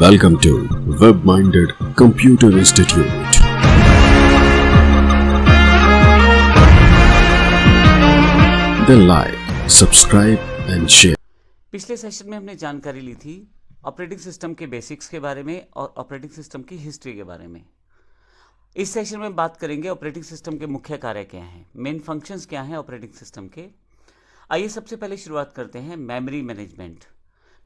Welcome to Web-Minded Computer Institute. Then like, subscribe and share. पिछले session में हमने जानकारी ली थी ऑपरेटिंग सिस्टम के बेसिक्स के बारे में और ऑपरेटिंग सिस्टम की हिस्ट्री के बारे में। इस सेशन में बात करेंगे ऑपरेटिंग सिस्टम के मुख्य कार्य क्या हैं, मेन फंक्शंस क्या हैं ऑपरेटिंग सिस्टम के। आइए सबसे पहले शुरुआत करते हैं मेमोरी मैनेजमेंट।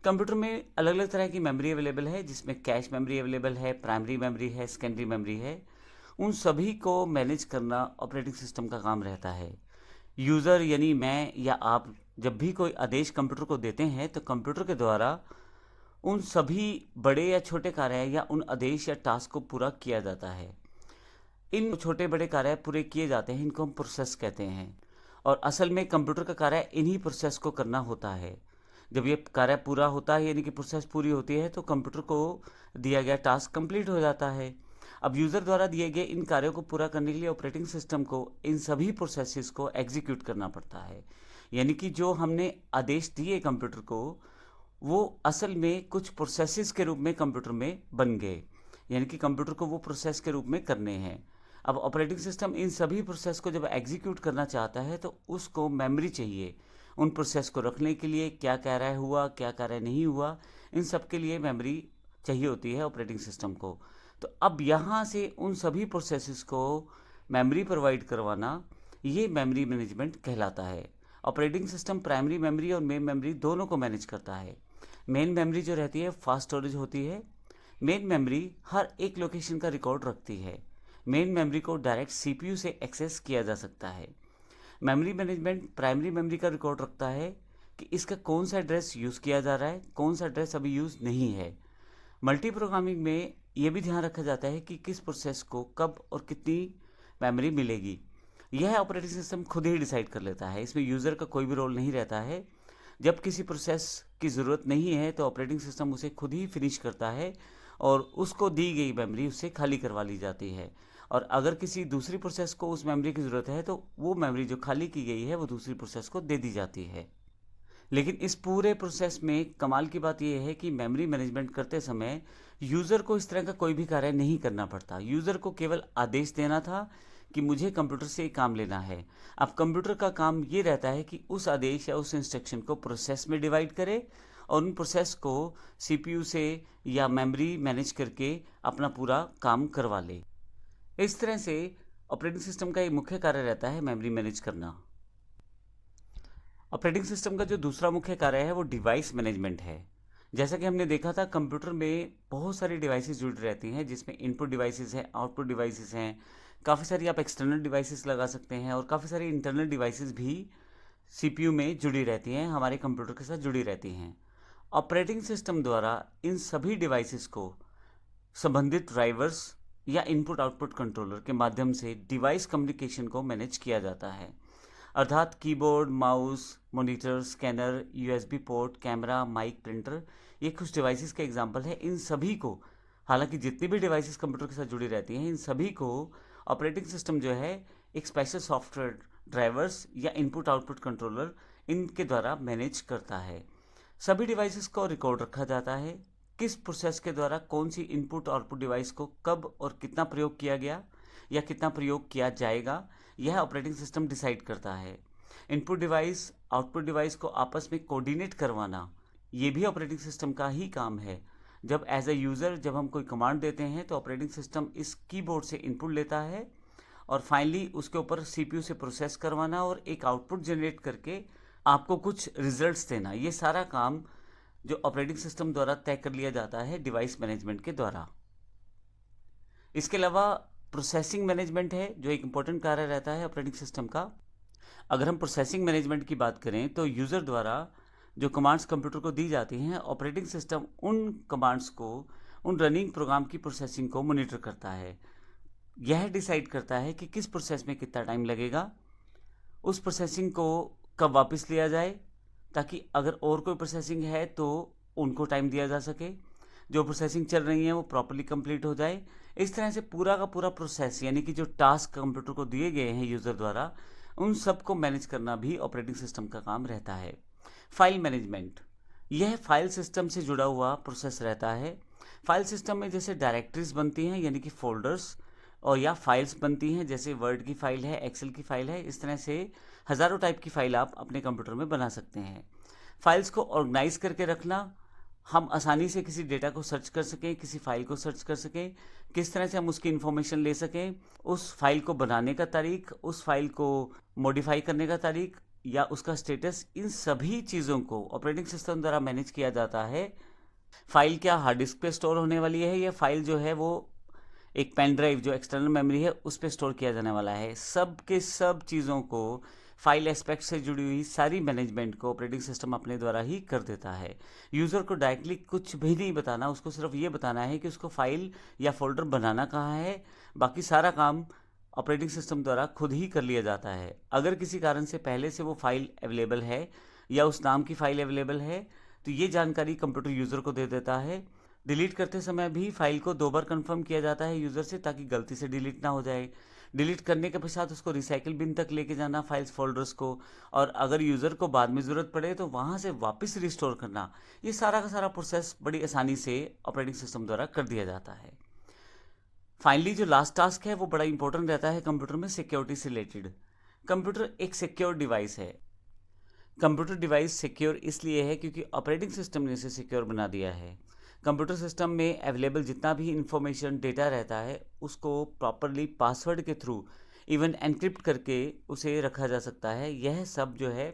कंप्यूटर में अलग अलग तरह की मेमोरी अवेलेबल है, जिसमें कैश मेमोरी अवेलेबल है, प्राइमरी मेमोरी है, सेकेंडरी मेमोरी है। उन सभी को मैनेज करना ऑपरेटिंग सिस्टम का काम रहता है। यूज़र यानी मैं या आप जब भी कोई आदेश कंप्यूटर को देते हैं तो कंप्यूटर के द्वारा उन सभी बड़े या छोटे कार्य या उन आदेश या टास्क को पूरा किया जाता है। इन छोटे बड़े कार्य पूरे किए जाते हैं, इनको हम प्रोसेस कहते हैं। और असल में कंप्यूटर का कार्य इन्हीं प्रोसेस को करना होता है। जब ये कार्य पूरा होता है यानी कि प्रोसेस पूरी होती है तो कंप्यूटर को दिया गया टास्क कंप्लीट हो जाता है। अब यूज़र द्वारा दिए गए इन कार्यों को पूरा करने के लिए ऑपरेटिंग सिस्टम को इन सभी प्रोसेसेस को एग्जीक्यूट करना पड़ता है। यानी कि जो हमने आदेश दिए कंप्यूटर को वो असल में कुछ प्रोसेसेस के रूप में कंप्यूटर में बन गए, यानी कि कंप्यूटर को वो प्रोसेस के रूप में करने हैं। अब ऑपरेटिंग सिस्टम इन सभी प्रोसेस को जब एग्जीक्यूट करना चाहता है तो उसको मेमोरी चाहिए। उन प्रोसेस को रखने के लिए क्या कार्य हुआ, क्या कार्य नहीं हुआ, इन सब के लिए मेमोरी चाहिए होती है ऑपरेटिंग सिस्टम को। तो अब यहाँ से उन सभी प्रोसेसेस को मेमोरी प्रोवाइड करवाना ये मेमोरी मैनेजमेंट कहलाता है। ऑपरेटिंग सिस्टम प्राइमरी मेमोरी और मेन मेमोरी दोनों को मैनेज करता है। मेन मेमोरी जो रहती है फास्ट स्टोरेज होती है। मेन मेमोरी हर एक लोकेशन का रिकॉर्ड रखती है। मेन मेमोरी को डायरेक्ट सीपीयू से एक्सेस किया जा सकता है। मेमोरी मैनेजमेंट प्राइमरी मेमोरी का रिकॉर्ड रखता है कि इसका कौन सा एड्रेस यूज़ किया जा रहा है, कौन सा एड्रेस अभी यूज़ नहीं है। मल्टी प्रोग्रामिंग में ये भी ध्यान रखा जाता है कि किस प्रोसेस को कब और कितनी मेमोरी मिलेगी। यह ऑपरेटिंग सिस्टम खुद ही डिसाइड कर लेता है, इसमें यूज़र का कोई भी रोल नहीं रहता है। जब किसी प्रोसेस की ज़रूरत नहीं है तो ऑपरेटिंग सिस्टम उसे खुद ही फिनिश करता है और उसको दी गई मेमोरी उससे खाली करवा ली जाती है। और अगर किसी दूसरी प्रोसेस को उस मेमोरी की ज़रूरत है तो वो मेमोरी जो खाली की गई है वो दूसरी प्रोसेस को दे दी जाती है। लेकिन इस पूरे प्रोसेस में कमाल की बात यह है कि मेमोरी मैनेजमेंट करते समय यूज़र को इस तरह का कोई भी कार्य नहीं करना पड़ता। यूज़र को केवल आदेश देना था कि मुझे कंप्यूटर से काम लेना है। अब कंप्यूटर का काम ये रहता है कि उस आदेश या उस इंस्ट्रक्शन को प्रोसेस में डिवाइड करे और उन प्रोसेस को सीपीयू से या मेमोरी मैनेज करके अपना पूरा काम करवा ले। इस तरह से ऑपरेटिंग सिस्टम का एक मुख्य कार्य रहता है मेमोरी मैनेज करना। ऑपरेटिंग सिस्टम का जो दूसरा मुख्य कार्य है वो डिवाइस मैनेजमेंट है। जैसा कि हमने देखा था कंप्यूटर में बहुत सारी डिवाइसेस जुड़ी रहती हैं, जिसमें इनपुट डिवाइसेस हैं, आउटपुट डिवाइसेस हैं, काफ़ी सारी आप एक्सटर्नल डिवाइसेस लगा सकते हैं और काफ़ी सारी इंटरनल डिवाइसेस भी सीपीयू में जुड़ी रहती हैं, हमारे कंप्यूटर के साथ जुड़ी रहती हैं। ऑपरेटिंग सिस्टम द्वारा इन सभी डिवाइसेस को संबंधित ड्राइवर्स या इनपुट आउटपुट कंट्रोलर के माध्यम से डिवाइस कम्युनिकेशन को मैनेज किया जाता है। अर्थात keyboard, mouse, monitor, scanner, USB port, camera, mic, printer, ये कुछ डिवाइसेस के एग्जांपल है। इन सभी को, हालांकि जितनी भी डिवाइसेस कंप्यूटर के साथ जुड़ी रहती हैं, इन सभी को ऑपरेटिंग सिस्टम जो है एक स्पेशल सॉफ्टवेयर ड्राइवर्स या इनपुट आउटपुट कंट्रोलर इनके द्वारा मैनेज करता है। सभी डिवाइसेस को रिकॉर्ड रखा जाता है, किस प्रोसेस के द्वारा कौन सी इनपुट आउटपुट डिवाइस को कब और कितना प्रयोग किया गया या कितना प्रयोग किया जाएगा, यह ऑपरेटिंग सिस्टम डिसाइड करता है। इनपुट डिवाइस आउटपुट डिवाइस को आपस में कोऑर्डिनेट करवाना ये भी ऑपरेटिंग सिस्टम का ही काम है। जब एज ए यूज़र जब हम कोई कमांड देते हैं तो ऑपरेटिंग सिस्टम इस कीबोर्ड से इनपुट लेता है और फाइनली उसके ऊपर सीपीयू से प्रोसेस करवाना और एक आउटपुट जनरेट करके आपको कुछ रिजल्ट्स देना, ये सारा काम जो ऑपरेटिंग सिस्टम द्वारा तय कर लिया जाता है डिवाइस मैनेजमेंट के द्वारा। इसके अलावा प्रोसेसिंग मैनेजमेंट है जो एक इम्पोर्टेंट कार्य रहता है ऑपरेटिंग सिस्टम का। अगर हम प्रोसेसिंग मैनेजमेंट की बात करें तो यूज़र द्वारा जो कमांड्स कंप्यूटर को दी जाती हैं, ऑपरेटिंग सिस्टम उन कमांड्स को, उन रनिंग प्रोग्राम की प्रोसेसिंग को मॉनिटर करता है। यह डिसाइड करता है कि किस प्रोसेस में कितना टाइम लगेगा, उस प्रोसेसिंग को कब वापस लिया जाए ताकि अगर और कोई प्रोसेसिंग है तो उनको टाइम दिया जा सके, जो प्रोसेसिंग चल रही है वो प्रॉपर्ली कंप्लीट हो जाए। इस तरह से पूरा का पूरा प्रोसेस यानी कि जो टास्क कंप्यूटर को दिए गए हैं यूज़र द्वारा, उन सब को मैनेज करना भी ऑपरेटिंग सिस्टम का काम रहता है। फाइल मैनेजमेंट, यह फाइल सिस्टम से जुड़ा हुआ प्रोसेस रहता है। फाइल सिस्टम में जैसे डायरेक्टरीज बनती हैं यानी कि फोल्डर्स, और या फाइल्स बनती हैं जैसे वर्ड की फाइल है, एक्सेल की फाइल है, इस तरह से हज़ारों टाइप की फाइल आप अपने कंप्यूटर में बना सकते हैं। फाइल्स को ऑर्गेनाइज करके रखना, हम आसानी से किसी डेटा को सर्च कर सकें, किसी फाइल को सर्च कर सकें, किस तरह से हम उसकी इन्फॉर्मेशन ले सकें, उस फाइल को बनाने का तारीख, उस फाइल को मॉडिफाई करने का तारीख या उसका स्टेटस, इन सभी चीज़ों को ऑपरेटिंग सिस्टम द्वारा मैनेज किया जाता है। फाइल क्या हार्ड डिस्क पे स्टोर होने वाली है, या फाइल जो है वो एक पेन ड्राइव जो एक्सटर्नल मेमोरी है उस पर स्टोर किया जाने वाला है। सब के सब चीज़ों को, फाइल एस्पेक्ट से जुड़ी हुई सारी मैनेजमेंट को ऑपरेटिंग सिस्टम अपने द्वारा ही कर देता है। यूज़र को डायरेक्टली कुछ भी नहीं बताना, उसको सिर्फ ये बताना है कि उसको फाइल या फोल्डर बनाना कहाँ है, बाकी सारा काम ऑपरेटिंग सिस्टम द्वारा खुद ही कर लिया जाता है। अगर किसी कारण से पहले से वो फाइल अवेलेबल है या उस नाम की फाइल अवेलेबल है तो ये जानकारी कंप्यूटर यूज़र को दे देता है। डिलीट करते समय भी फाइल को 2 बार कंफर्म किया जाता है यूज़र से, ताकि गलती से डिलीट ना हो जाए। डिलीट करने के पश्चात उसको रिसाइकिल बिन तक लेके जाना फाइल्स फोल्डर्स को, और अगर यूज़र को बाद में ज़रूरत पड़े तो वहाँ से वापस रिस्टोर करना, ये सारा का सारा प्रोसेस बड़ी आसानी से ऑपरेटिंग सिस्टम द्वारा कर दिया जाता है। फाइनली जो लास्ट टास्क है वो बड़ा इंपॉर्टेंट रहता है कंप्यूटर में, सिक्योरिटी से रिलेटेड। कंप्यूटर एक सिक्योर डिवाइस है। कंप्यूटर डिवाइस सिक्योर इसलिए है क्योंकि ऑपरेटिंग सिस्टम ने इसे सिक्योर बना दिया है। कंप्यूटर सिस्टम में अवेलेबल जितना भी इंफॉर्मेशन डेटा रहता है उसको प्रॉपरली पासवर्ड के थ्रू इवन एनक्रिप्ट करके उसे रखा जा सकता है। यह सब जो है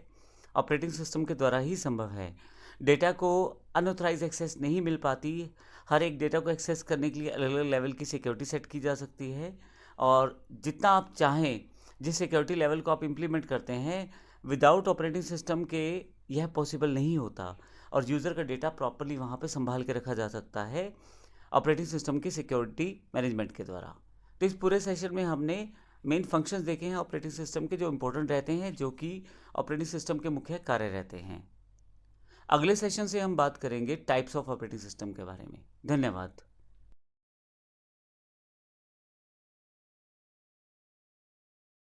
ऑपरेटिंग सिस्टम के द्वारा ही संभव है। डेटा को अनऑथराइज एक्सेस नहीं मिल पाती। हर एक डेटा को एक्सेस करने के लिए अलग अलग लेवल की सिक्योरिटी सेट की जा सकती है, और जितना आप चाहें जिस सिक्योरिटी लेवल को आप इम्प्लीमेंट करते हैं विदाउट ऑपरेटिंग सिस्टम के यह पॉसिबल नहीं होता, और यूज़र का डेटा प्रॉपरली वहाँ पे संभाल के रखा जा सकता है ऑपरेटिंग सिस्टम की सिक्योरिटी मैनेजमेंट के द्वारा। तो इस पूरे सेशन में हमने मेन फंक्शंस देखे हैं ऑपरेटिंग सिस्टम के जो इंपॉर्टेंट रहते हैं, जो कि ऑपरेटिंग सिस्टम के मुख्य कार्य रहते हैं। अगले सेशन से हम बात करेंगे टाइप्स ऑफ ऑपरेटिंग सिस्टम के बारे में। धन्यवाद।